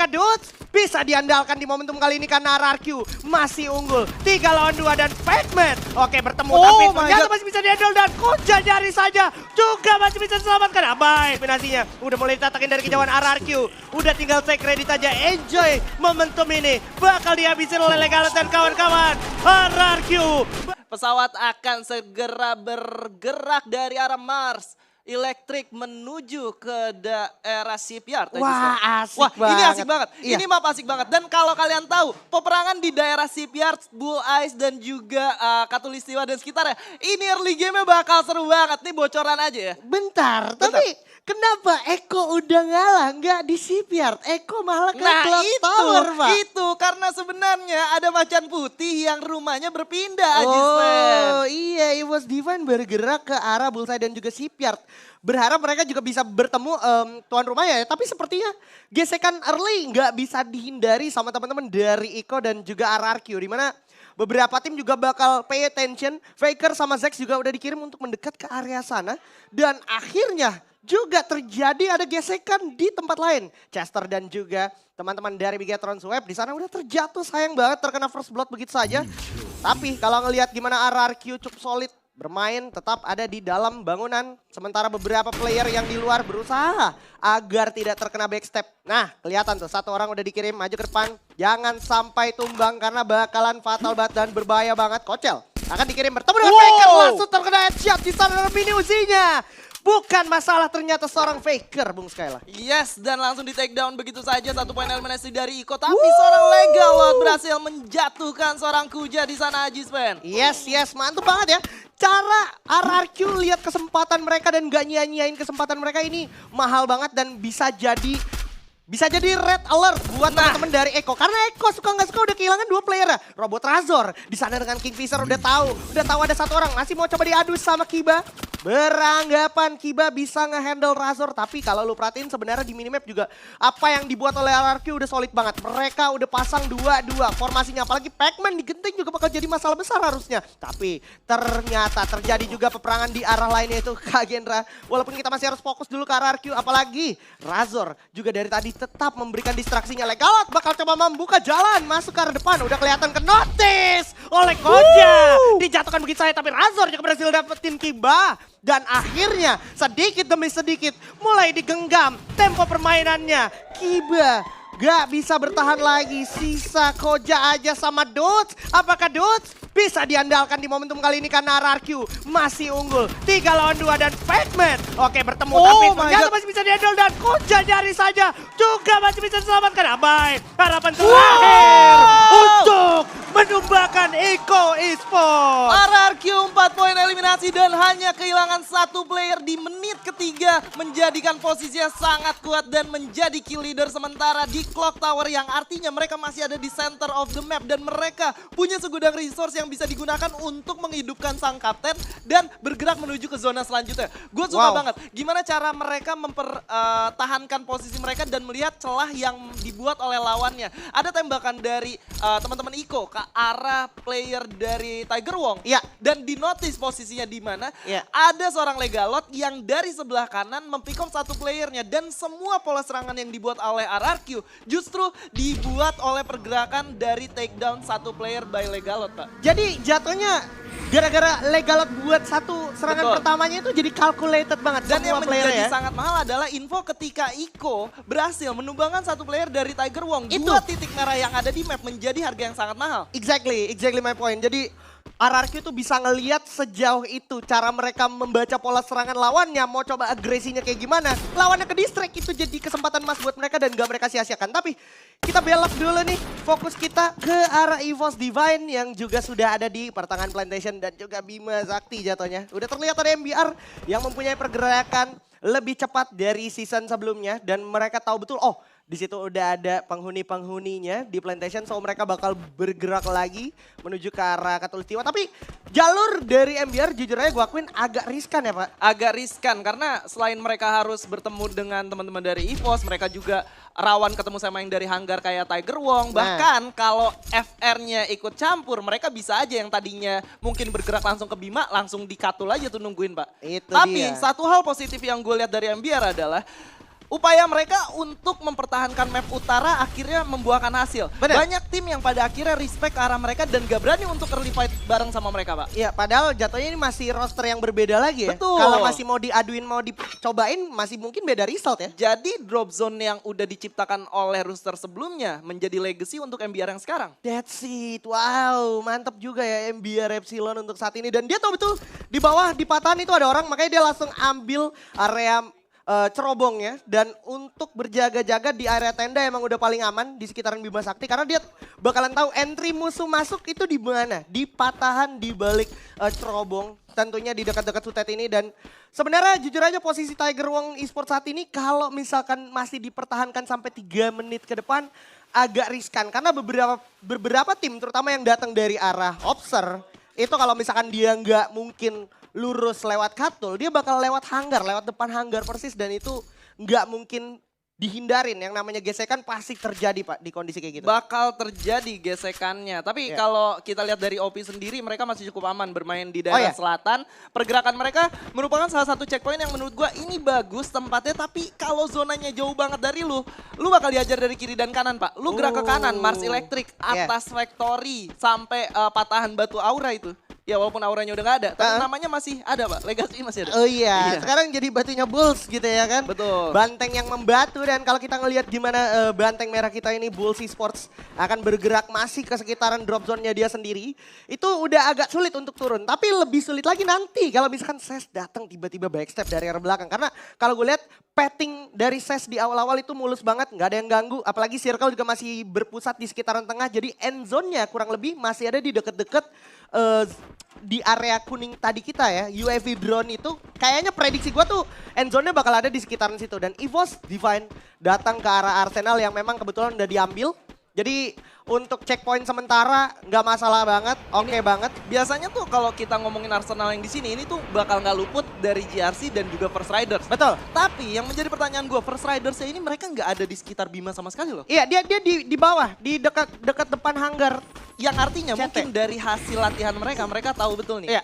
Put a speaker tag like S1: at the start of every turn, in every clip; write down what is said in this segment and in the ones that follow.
S1: Dudes bisa diandalkan di momentum kali ini karena RRQ masih unggul. 3 lawan 2 dan Pac-Man. Oke bertemu tapi ternyata masih bisa dihandle dan Koja nyari saja. Juga masih bisa diselamatkan. Abai finasinya. Udah mulai ditatakin dari kejauhan RRQ. Udah tinggal take credit aja. Enjoy momentum ini. Bakal dihabisin oleh Legalat dan kawan-kawan. RRQ.
S2: Pesawat akan segera bergerak dari arah Mars Electric menuju ke daerah shipyard.
S1: Wah asik
S2: Wah,
S1: banget.
S2: ini asik banget.
S1: Iya.
S2: Ini map asik banget. Dan kalau kalian tahu, peperangan di daerah shipyard, Bull Ice dan juga Katulistiwa dan sekitarnya, ini early game-nya bakal seru banget. Nih bocoran aja ya.
S1: Bentar, tapi kenapa Eko udah ngalah nggak di shipyard? Eko malah ke Clock Tower, Pak.
S2: itu karena sebenarnya ada macan putih yang rumahnya berpindah,
S1: Oh iya, EVOS Divine bergerak ke arah Bullseye dan juga shipyard. Berharap mereka juga bisa bertemu tuan rumah ya. Tapi sepertinya gesekan early nggak bisa dihindari sama teman-teman dari Iko dan juga RRQ. Dimana beberapa tim juga bakal pay attention. Faker sama Zex juga udah dikirim untuk mendekat ke area sana. Dan akhirnya juga terjadi ada gesekan di tempat lain. Chester dan juga teman-teman dari Bigatron Web di sana udah terjatuh, sayang banget terkena first blood begitu saja. Tapi kalau ngelihat gimana RRQ cukup solid bermain, tetap ada di dalam bangunan. Sementara beberapa player yang di luar berusaha agar tidak terkena backstep. Nah kelihatan tuh satu orang udah dikirim maju ke depan. Jangan sampai tumbang karena bakalan fatal banget dan berbahaya banget. Kocel akan dikirim bertemu dengan Faker, langsung terkena headshot di sana mini uzinya. Bukan masalah ternyata seorang Faker, Bung Skyla.
S2: Yes, dan langsung di take down begitu saja. 1 poin eliminasi dari Iko. Tapi seorang Legalot berhasil menjatuhkan seorang Kuja di sana, Ajispen.
S1: Yes, mantap banget ya. Cara RRQ lihat kesempatan mereka dan gak nyanyain kesempatan mereka ini mahal banget dan bisa jadi red alert buat teman-teman dari Eko. Karena Eko suka nggak suka udah kehilangan 2 player ya. Robot Razor di sana dengan Kingfisher udah tahu ada satu orang masih mau coba diadu sama Kiba. Beranggapan Kiba bisa ngehandle Razor, tapi kalau lu perhatiin sebenarnya di minimap juga apa yang dibuat oleh RRQ udah solid banget. Mereka udah pasang 2-2 formasinya, apalagi Pac-Man digenting juga bakal jadi masalah besar harusnya. Tapi ternyata terjadi juga peperangan di arah lainnya itu Kak Gendra. Walaupun kita masih harus fokus dulu ke RRQ, apalagi Razor juga dari tadi tetap memberikan distraksinya. Legalot bakal coba membuka jalan masuk ke arah depan, udah kelihatan ke notice oleh Koja. Dijatuhkan begitu saja tapi Razor juga berhasil dapetin Kiba. Dan akhirnya sedikit demi sedikit mulai digenggam tempo permainannya. Kiba gak bisa bertahan lagi, sisa Koja aja sama Dudes. Apakah Dudes bisa diandalkan di momentum kali ini karena RRQ masih unggul. 3 lawan 2 dan Pac-Man. Oke bertemu tapi ternyata masih bisa dihandle dan Koja nyari saja. Juga masih bisa diselamatkan. Abai, harapan terakhir untuk menumbangkan Iko Esports.
S2: RRQ 4 poin eliminasi dan hanya kehilangan 1 player di menit ketiga. Menjadikan posisinya sangat kuat dan menjadi kill leader sementara di Clock Tower. Yang artinya mereka masih ada di center of the map. Dan mereka punya segudang resource yang bisa digunakan untuk menghidupkan sang kapten dan bergerak menuju ke zona selanjutnya. Gue suka banget gimana cara mereka mempertahankan posisi mereka dan melihat celah yang dibuat oleh lawannya. Ada tembakan dari teman-teman Iko ke arah player dari Tiger Wong.
S1: Iya.
S2: Dan di notice posisinya di mana ada seorang Legalot yang dari sebelah kanan mempick off 1 playernya. Dan semua pola serangan yang dibuat oleh RRQ justru dibuat oleh pergerakan dari takedown 1 player by Legalot, Pak.
S1: Jadi jatuhnya gara-gara Legalot buat satu serangan pertamanya itu jadi calculated banget.
S2: Dan
S1: semua
S2: yang menjadi
S1: ya.
S2: sangat mahal adalah info ketika Iko berhasil menumbangkan 1 player dari Tiger Wong.
S1: Itu
S2: 2 titik merah yang ada di map menjadi harga yang sangat mahal.
S1: Exactly my point. Jadi RRQ tuh bisa ngelihat sejauh itu cara mereka membaca pola serangan lawannya, mau coba agresinya kayak gimana. Lawannya ke distract itu jadi kesempatan emas buat mereka dan gak mereka sia-siakan. Tapi kita belok dulu nih, fokus kita ke arah EVOS Divine yang juga sudah ada di pertengahan Plantation dan juga Bima Sakti jatuhnya. Udah terlihat ada MBR yang mempunyai pergerakan lebih cepat dari season sebelumnya dan mereka tahu betul di situ udah ada penghuni-penghuninya di Plantation, so mereka bakal bergerak lagi menuju ke arah Katulistiwa. Tapi jalur dari MBR jujur aja gue akuin agak riskan ya Pak.
S2: Agak riskan karena selain mereka harus bertemu dengan teman-teman dari EVOS, mereka juga rawan ketemu sama yang dari Hanggar kayak Tiger Wong. Bahkan kalau FR-nya ikut campur, mereka bisa aja yang tadinya mungkin bergerak langsung ke Bima, langsung di Katul aja tuh nungguin Pak.
S1: Itu
S2: Tapi
S1: dia.
S2: satu hal positif yang gue lihat dari MBR adalah upaya mereka untuk mempertahankan map utara akhirnya membuahkan hasil.
S1: Bener.
S2: Banyak tim yang pada akhirnya respect ke arah mereka dan gak berani untuk early fight bareng sama mereka, Pak.
S1: Iya, padahal jatuhnya ini masih roster yang berbeda lagi ya.
S2: Betul.
S1: Kalau masih mau diaduin, mau dicobain, masih mungkin beda result ya.
S2: Jadi drop zone yang udah diciptakan oleh roster sebelumnya menjadi legacy untuk MBR yang sekarang.
S1: That's it. Wow, mantap juga ya MBR Epsilon untuk saat ini. Dan dia tahu betul di bawah di patahan itu ada orang, makanya dia langsung ambil area cerobongnya. Dan untuk berjaga-jaga di area tenda emang udah paling aman di sekitaran Bima Sakti. Karena dia bakalan tahu entry musuh masuk itu di mana. Di patahan di balik cerobong. Tentunya di dekat-dekat Sutet ini. Dan sebenarnya jujur aja posisi Tiger Wong Esports saat ini kalau misalkan masih dipertahankan sampai 3 menit ke depan agak riskan. Karena beberapa tim terutama yang datang dari arah Obser itu kalau misalkan dia nggak mungkin lurus lewat Katul, dia bakal lewat hanggar, lewat depan hanggar persis dan itu nggak mungkin dihindarin. Yang namanya gesekan pasti terjadi Pak di kondisi kayak gitu.
S2: Bakal terjadi gesekannya. Tapi
S1: Ya.
S2: kalau kita lihat dari OP sendiri mereka masih cukup aman bermain di daerah
S1: ya?
S2: selatan. Pergerakan mereka merupakan salah satu checkpoint yang menurut gua ini bagus tempatnya. Tapi kalau zonanya jauh banget dari lu bakal diajar dari kiri dan kanan Pak. Lu gerak ke kanan, Mars Electric,
S1: Ya.
S2: atas Factory, sampai patahan batu aura itu. Ya walaupun auranya udah gak ada, tapi namanya masih ada Pak, Legacy masih ada.
S1: Oh iya, sekarang jadi batunya Bulls gitu ya kan.
S2: Betul.
S1: Banteng yang membatu dan kalau kita ngelihat gimana banteng merah kita ini Bulls Esports akan bergerak masih ke sekitaran drop zone-nya dia sendiri. Itu udah agak sulit untuk turun, tapi lebih sulit lagi nanti kalau misalkan SES datang tiba-tiba backstep dari arah belakang. Karena kalau gue lihat petting dari SES di awal-awal itu mulus banget, nggak ada yang ganggu. Apalagi circle juga masih berpusat di sekitaran tengah, jadi end zone-nya kurang lebih masih ada di deket-deket di area kuning tadi kita ya, UAV drone itu kayaknya prediksi gue tuh end zone-nya bakal ada di sekitaran situ. Dan EVOS Divine datang ke arah Arsenal yang memang kebetulan udah diambil. Jadi untuk checkpoint sementara nggak masalah banget, oke banget.
S2: Biasanya tuh kalau kita ngomongin Arsenal yang di sini ini tuh bakal nggak luput dari GRC dan juga First Riders.
S1: Betul.
S2: Tapi yang menjadi pertanyaan gue, First Riders ini mereka nggak ada di sekitar Bima sama sekali loh.
S1: Iya dia di bawah, di dekat depan hanggar.
S2: Yang artinya
S1: CT.
S2: mungkin dari hasil latihan mereka tahu betul nih
S1: Iya.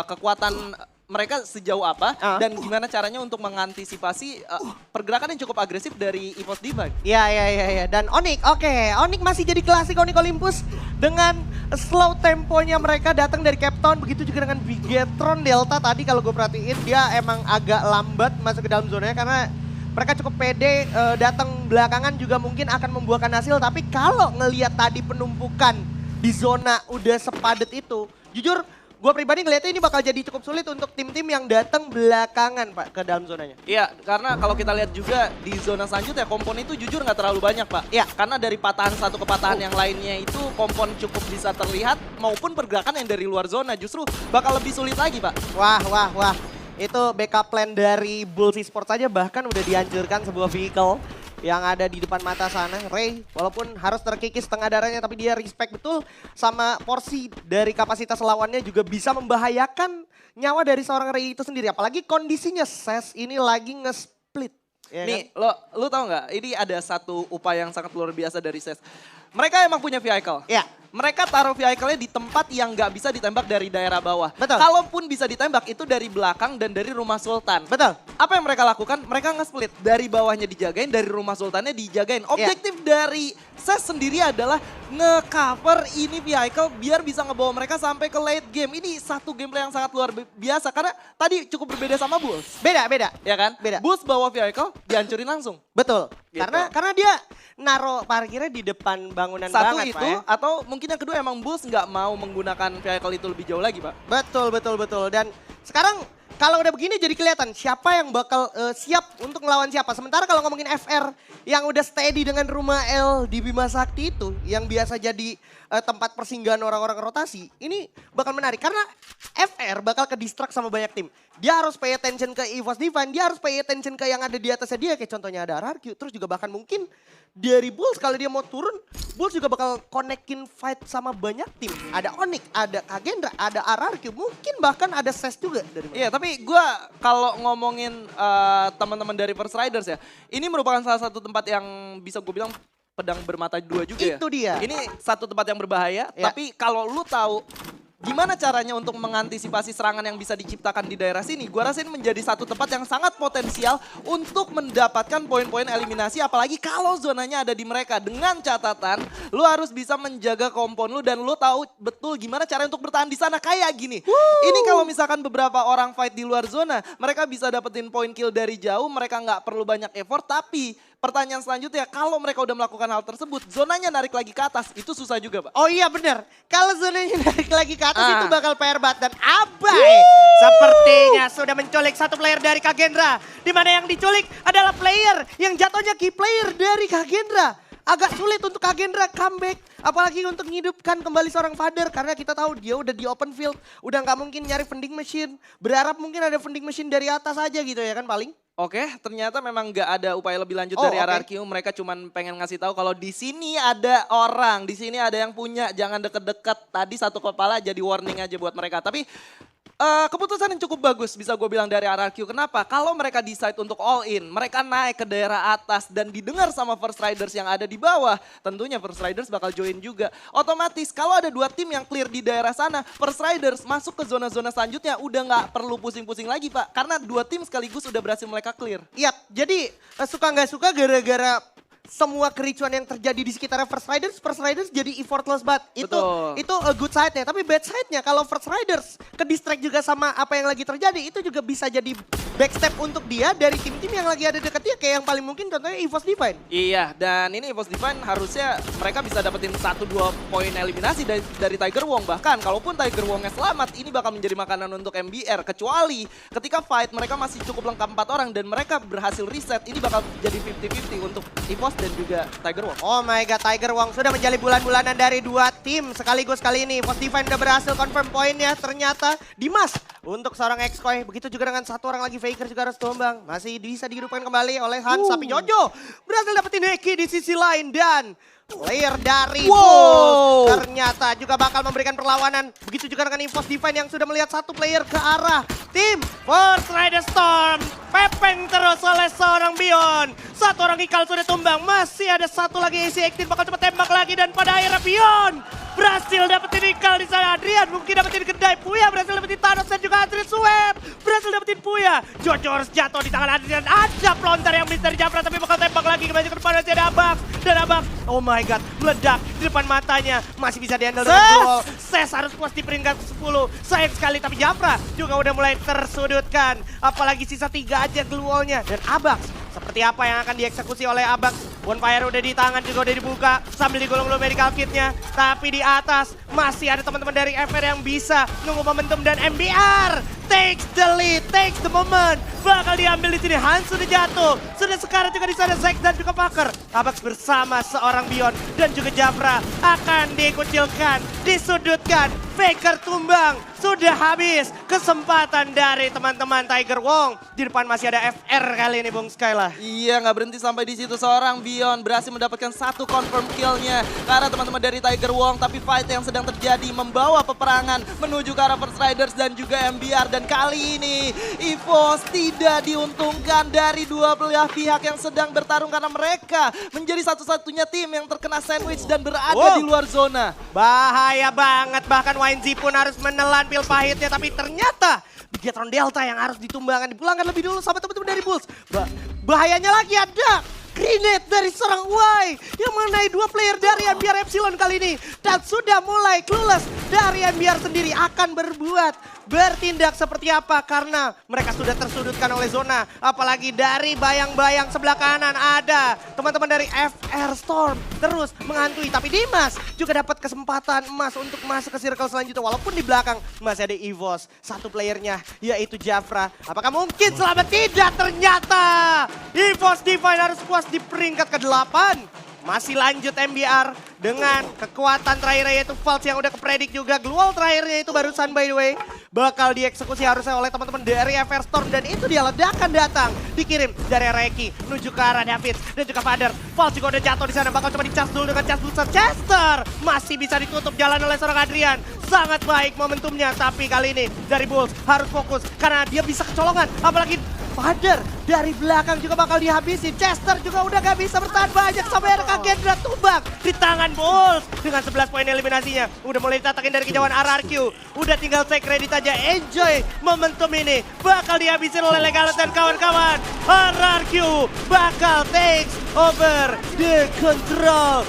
S2: kekuatan mereka sejauh apa dan gimana caranya untuk mengantisipasi pergerakan yang cukup agresif dari EVOS Divine.
S1: Iya. Dan Onyx, oke. Onyx masih jadi klasik Onyx Olympus dengan slow temponya mereka datang dari Cape Town. Begitu juga dengan Bigetron Delta tadi kalau gue perhatiin dia emang agak lambat masuk ke dalam zonanya karena mereka cukup pede datang belakangan juga mungkin akan membuahkan hasil. Tapi kalau ngelihat tadi penumpukan di zona udah sepadet itu, jujur gue pribadi ngeliatnya ini bakal jadi cukup sulit untuk tim-tim yang datang belakangan Pak ke dalam zonanya.
S2: Iya, karena kalau kita lihat juga di zona selanjutnya kompon itu jujur nggak terlalu banyak Pak.
S1: Iya.
S2: Karena dari patahan satu ke patahan yang lainnya itu kompon cukup bisa terlihat maupun pergerakan yang dari luar zona justru bakal lebih sulit lagi Pak.
S1: Wah. Itu backup plan dari Bulls Esports saja bahkan udah dihancurkan sebuah vehicle yang ada di depan mata sana. Ray walaupun harus terkikis setengah darahnya tapi dia respect betul sama porsi dari kapasitas lawannya juga bisa membahayakan nyawa dari seorang Ray itu sendiri. Apalagi kondisinya SES ini lagi nge-split. Ya
S2: Nih,
S1: kan?
S2: lu tahu nggak? Ini ada satu upaya yang sangat luar biasa dari SES. Mereka emang punya vehicle.
S1: Ya.
S2: Mereka taruh vehicle-nya di tempat yang nggak bisa ditembak dari daerah bawah.
S1: Betul.
S2: Kalaupun bisa ditembak itu dari belakang dan dari rumah Sultan.
S1: Betul.
S2: Apa yang mereka lakukan? Mereka nge-split. Dari bawahnya dijagain, dari rumah Sultannya dijagain. Objektif dari SES sendiri adalah nge-cover ini vehicle biar bisa ngebawa mereka sampai ke late game. Ini satu gameplay yang sangat luar biasa karena tadi cukup berbeda sama Bulls.
S1: Beda.
S2: Ya kan?
S1: Beda.
S2: Bulls bawa vehicle, dihancurin langsung.
S1: Betul.
S2: Gitu.
S1: Karena dia naruh parkirnya di depan bangunan
S2: Satu
S1: banget
S2: itu,
S1: Pak ya.
S2: atau mungkin yang kedua emang Bulls nggak mau menggunakan vehicle itu lebih jauh lagi Pak.
S1: Betul. Dan sekarang kalau udah begini jadi kelihatan siapa yang bakal siap untuk ngelawan siapa. Sementara kalau ngomongin FR yang udah steady dengan rumah L di Bima Sakti itu yang biasa jadi tempat persinggahan orang-orang rotasi, ini bakal menarik karena FR bakal ke distract sama banyak tim. Dia harus pay attention ke EVOS Divine, dia harus pay attention ke yang ada di atasnya dia kayak contohnya ada RRQ, terus juga bahkan mungkin dari Bulls kalau dia mau turun, Bulls juga bakal connectin fight sama banyak tim. Ada Onyx, ada Kagendra, ada RRQ, mungkin bahkan ada SES juga dari mereka.
S2: Iya, tapi gue kalau ngomongin teman-teman dari First Riders ya, ini merupakan salah satu tempat yang bisa gue bilang pedang bermata dua juga ya.
S1: Itu dia.
S2: Ini satu tempat yang berbahaya,
S1: Ya.
S2: tapi kalau lu tahu gimana caranya untuk mengantisipasi serangan yang bisa diciptakan di daerah sini? Gua rasa ini menjadi satu tempat yang sangat potensial untuk mendapatkan poin-poin eliminasi, apalagi kalau zonanya ada di mereka. Dengan catatan, lu harus bisa menjaga kompon lu dan lu tahu betul gimana cara untuk bertahan di sana. Kayak gini, ini kalau misalkan beberapa orang fight di luar zona, mereka bisa dapetin poin kill dari jauh, mereka nggak perlu banyak effort, tapi pertanyaan selanjutnya, kalau mereka udah melakukan hal tersebut, zonanya narik lagi ke atas, itu susah juga, Pak.
S1: Oh iya bener, kalau zonanya narik lagi ke atas itu bakal PR banget. Dan Abai sepertinya sudah menculik satu player dari Kagendra. Di mana yang diculik adalah player yang jatuhnya key player dari Kagendra. Agak sulit untuk Kagendra comeback, apalagi untuk menghidupkan kembali seorang father. Karena kita tahu dia udah di open field, udah nggak mungkin nyari vending machine. Berharap mungkin ada vending machine dari atas aja gitu ya kan paling.
S2: Oke, ternyata memang nggak ada upaya lebih lanjut dari RRQ. Mereka cuma pengen ngasih tahu kalau di sini ada orang, di sini ada yang punya. Jangan deket-deket. Tadi satu kepala jadi warning aja buat mereka. Tapi keputusan yang cukup bagus bisa gue bilang dari RRQ. Kenapa? Kalau mereka decide untuk all in, mereka naik ke daerah atas dan didengar sama First Riders yang ada di bawah, tentunya First Riders bakal join juga. Otomatis kalau ada dua tim yang clear di daerah sana, First Riders masuk ke zona-zona selanjutnya udah nggak perlu pusing-pusing lagi, Pak. Karena dua tim sekaligus udah berhasil mereka clear.
S1: Iya, jadi suka nggak suka gara-gara semua kericuan yang terjadi di sekitar First Riders jadi effortless banget. Itu a good side-nya. Tapi bad side-nya kalau First Riders ke distract juga sama apa yang lagi terjadi, itu juga bisa jadi backstep untuk dia dari tim-tim yang lagi ada deket dia. Kayak yang paling mungkin contohnya EVOS Divine.
S2: Iya, dan ini EVOS Divine harusnya mereka bisa dapetin 1-2 poin eliminasi dari Tiger Wong. Bahkan kalaupun Tiger Wongnya selamat, ini bakal menjadi makanan untuk MBR. Kecuali ketika fight mereka masih cukup lengkap 4 orang dan mereka berhasil reset, ini bakal jadi 50-50 untuk EVOS dan juga Tiger Wong.
S1: Oh my god, Tiger Wong sudah menjalin bulan-bulanan dari dua tim sekaligus kali ini. EVOS Divine udah berhasil confirm poinnya. Ternyata Dimas untuk seorang Excoy. Begitu juga dengan satu orang lagi Faker juga harus tumbang. Masih bisa dihidupkan kembali oleh Hans. Tapi Jojo berhasil dapetin Heki di sisi lain. Dan player dari Bulls ternyata juga bakal memberikan perlawanan. Begitu juga dengan EVOS Divine yang sudah melihat satu player ke arah tim First Rider Storm. Pepeng terus oleh seorang Bion. Satu orang Ikal sudah tumbang. Masih ada satu lagi AC-18 bakal cepat tembak lagi. Dan pada akhirnya Bion berhasil dapetin Ikal di sana. Adrian mungkin dapetin kedai. Puya berhasil dapetin Thanos dan juga Adrian Swap. Berhasil dapetin Puya. Jojo harus jatuh di tangan Adrian. Ada pelontar yang bisa dijabrak tapi bakal tembak lagi. Kembali ke depan masih ada Abax. Dan Abax, oh my god, meledak di depan matanya. Masih bisa dihandle dengan duel. Ses harus puas di peringkat 10. Sayang sekali tapi Jafra juga udah mulai tersudutkan. Apalagi sisa 3 aja gluolnya. Dan Abax, seperti apa yang akan dieksekusi oleh Abax? Bonfire udah di tangan juga udah dibuka sambil digolong dulu medical kitnya. Tapi di atas masih ada teman-teman dari FR yang bisa nunggu momentum dan MBR takes the lead, takes the moment. Bakal diambil di sini. Hans sudah jatuh. Sudah sekarang juga di sana Zack dan juga Packer. Abax bersama seorang Bion dan juga Jafra akan dikucilkan, disudutkan. Faker tumbang. Sudah habis kesempatan dari teman-teman Tiger Wong. Di depan masih ada FR kali ini Bung Skyla.
S2: Iya, nggak berhenti sampai di situ. Seorang Bion berhasil mendapatkan satu confirm kill-nya karena teman-teman dari Tiger Wong. Tapi fight yang sedang terjadi membawa peperangan menuju ke arah First Riders dan juga MBR. Dan kali ini EVOS tidak diuntungkan dari dua belah pihak yang sedang bertarung karena mereka menjadi satu-satunya tim yang terkena sandwich dan berada di luar zona.
S1: Bahaya banget, bahkan YNZ pun harus menelan pil pahitnya. Tapi ternyata Bigatron Delta yang harus ditumbangkan, dipulangkan lebih dulu sama teman-teman dari Bulls. Bahayanya lagi ada grenade dari seorang Y yang mengenai dua player dari MBR Epsilon kali ini. Dan sudah mulai clueless dari MBR sendiri akan bertindak seperti apa karena mereka sudah tersudutkan oleh zona. Apalagi dari bayang-bayang sebelah kanan ada teman-teman dari FR Storm terus menghantui. Tapi Dimas juga dapat kesempatan emas untuk masuk ke circle selanjutnya. Walaupun di belakang masih ada EVOS, satu playernya yaitu Jafra. Apakah mungkin selamat? Tidak, ternyata EVOS Divine harus puas di peringkat ke-8. Masih lanjut MBR dengan kekuatan terakhirnya yaitu False yang udah kepredik juga. Glual terakhirnya itu barusan by the way. Bakal dieksekusi harusnya oleh teman-teman dari FR Storm. Dan itu dia ledakan datang. Dikirim dari Reki menuju ke arah David dan juga Father. False juga udah jatuh di sana. Bakal coba dicas dulu dengan cas booster Chester. Masih bisa ditutup jalan oleh seorang Adrian. sangat baik momentumnya. Tapi kali ini dari Bulls harus fokus karena dia bisa kecolongan. Apalagi Father dari belakang juga bakal dihabisin. Chester juga udah gak bisa bertahan banyak sampai RK Gendra tumbang di tangan Bulls. Dengan 11 poin eliminasinya. Udah mulai ditatakin dari kejauhan RRQ. Udah tinggal take credit aja. Enjoy momentum ini. Bakal dihabisin oleh Legalis dan kawan-kawan. RRQ bakal takes over the control.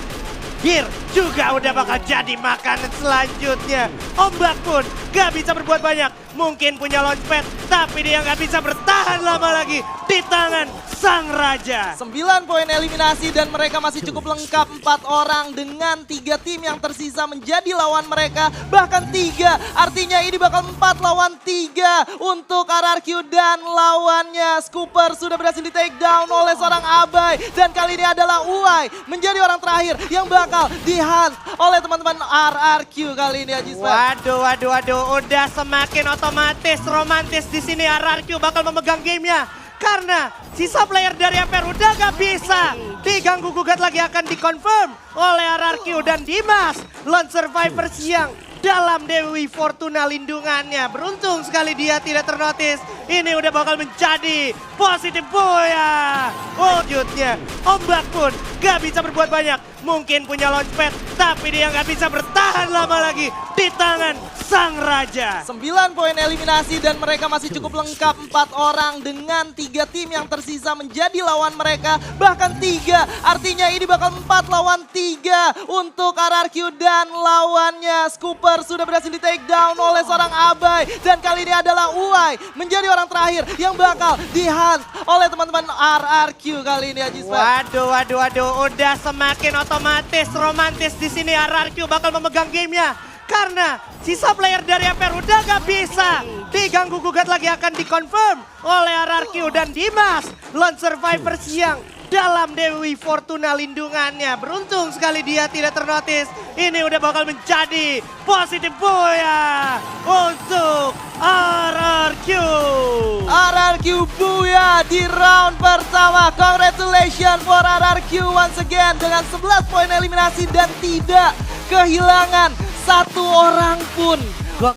S1: Gear juga udah bakal jadi makanan selanjutnya. Ombak pun gak bisa berbuat banyak. Mungkin punya launchpad, tapi dia gak bisa bertahan lama lagi di tangan sang raja.
S2: 9 poin eliminasi dan mereka masih cukup lengkap 4 orang dengan 3 tim yang tersisa menjadi lawan mereka. Bahkan 3, artinya ini bakal 4 lawan 3 untuk RRQ dan lawannya. Scooper sudah berhasil di take down oleh seorang Abai. Dan kali ini adalah Uai menjadi orang terakhir yang bakal di-hunt oleh teman-teman RRQ kali ini Ajisman.
S1: Waduh, udah semakin otomatis romantis di sini. RRQ bakal memegang gamenya. Karena sisa player dari APR udah gak bisa diganggu gugat lagi, akan dikonfirm oleh RRQ dan Dimas. Lone Survivor siang dalam Dewi Fortuna lindungannya. Beruntung sekali dia tidak ternotis. Ini udah bakal menjadi positif Boya. Wujudnya Ombak pun gak bisa berbuat banyak. Mungkin punya launchpad, tapi dia gak bisa bertahan lama lagi di tangan sang raja.
S2: 9 poin eliminasi dan mereka masih cukup lengkap 4 orang dengan 3 tim yang tersisa menjadi lawan mereka. Bahkan 3, artinya ini bakal 4 lawan 3 untuk RRQ dan lawannya. Scooper sudah berhasil di take down oleh seorang Abai. Dan kali ini adalah Uai menjadi orang terakhir yang bakal di-hunt oleh teman-teman RRQ kali ini Ajisman.
S1: Waduh, udah semakin otomatis romantis di sini. RRQ bakal memegang gamenya. Karena sisa player dari APR udah gak bisa diganggu gugat lagi, akan dikonfirm oleh RRQ dan Dimas. Lone Survivor siang dalam Dewi Fortuna lindungannya. Beruntung sekali dia tidak ternotis. Ini udah bakal menjadi positif Boya untuk RRQ.
S2: RRQ Buya di round pertama. Congratulations for RRQ once again dengan 11 poin eliminasi dan tidak kehilangan satu orang pun